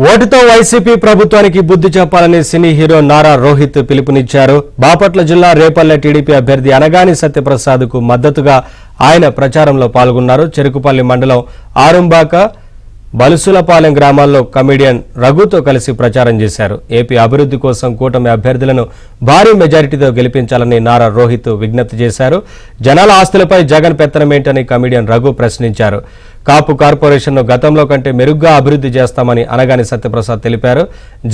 ఓటుతో వైసీపీ ప్రభుత్వానికి బుద్ధి చెప్పాలని సినీ హీరో నారా రోహిత్ పిలుపునిచ్చారు. బాపట్ల జిల్లా రేపల్లె టీడీపీ అభ్యర్థి అనగాని సత్యప్రసాద్ కు మద్దతుగా ఆయన ప్రచారంలో పాల్గొన్నారు. చెరుకుపల్లి మండలం ఆరుంబాక, బలుసులపాలెం గ్రామాల్లో కమెడియన్ రఘుతో కలిసి ప్రచారం చేశారు. ఏపీ అభివృద్ధి కోసం కూటమి అభ్యర్థులను భారీ మెజారిటీతో గెలిపించాలని నారా రోహిత్ విజ్ఞప్తి చేశారు. జనాల ఆస్తులపై జగన్ పెత్తనమేంటని కమెడియన్ రఘు ప్రశ్నించారు. కాపు కార్పొరేషన్ను గతంలో కంటే మెరుగ్గా అభివృద్ధి చేస్తామని అనగాని సత్యప్రసాద్ తెలిపారు.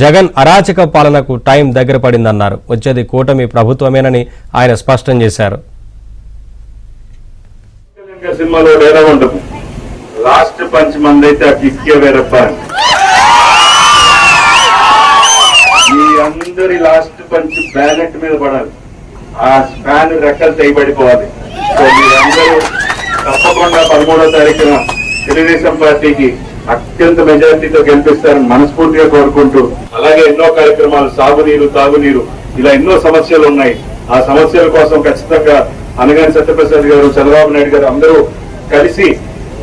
జగన్ అరాచక పాలనకు టైం దగ్గర పడిందన్నారు. వచ్చేది కూటమి ప్రభుత్వమేనని ఆయన స్పష్టం చేశారు. లాస్ట్ పంచ్ మందైతే ఆ కిక్కే వేరప్ప. మీ అందరి లాస్ట్ పంచ్ బ్యాలెట్ మీద పడాలి. ఆ ఫ్యాన్ రెక్కలు తెగిపడిపోవాలి. సో మీరందరూ తప్పకుండా 13వ తారీఖున తెలుగుదేశం పార్టీకి అత్యంత మెజారిటీతో గెలిపిస్తారని మనస్ఫూర్తిగా కోరుకుంటూ, అలాగే ఎన్నో కార్యక్రమాలు, సాగునీరు, తాగునీరు, ఇలా ఎన్నో సమస్యలు ఉన్నాయి. ఆ సమస్యల కోసం ఖచ్చితంగా అనగాని సత్యప్రసాద్ గారు, చంద్రబాబు నాయుడు గారు అందరూ కలిసి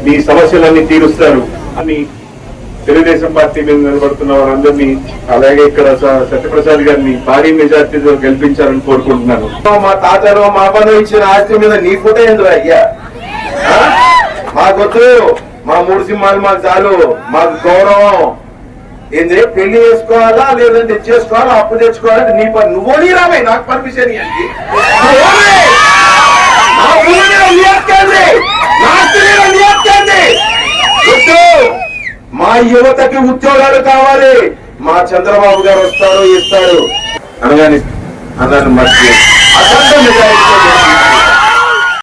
మీ సమస్యలన్నీ తీరుస్తారు అని తెలుగుదేశం పార్టీ మీద నిలబడుతున్న వారందరినీ, అలాగే ఇక్కడ సత్యప్రసాద్ గారిని భారీ మెజార్టీతో గెలిపించాలని కోరుకుంటున్నాను. మా తాతలు మా పని ఇచ్చిన ఆస్తి మీద నీ ఫోటో ఎందుకు అయ్యా? మాకొద్దు, మా 3 సింహాలు మాకు చాలు. మాకు గౌరవం ఏంది? పెళ్లి చేసుకోవాలా లేదంటే చేసుకోవాలా, అప్పు తెచ్చుకోవాలంటే నీ పని. నువ్వు రాబాయి, నాకు పర్మిషన్ ఇవ్వండి. మా యువతకి ఉద్యోగాలు కావాలి. మా చంద్రబాబు గారు వస్తారు, ఇస్తారు అనగానే అన్నాను. మర్చి అసలు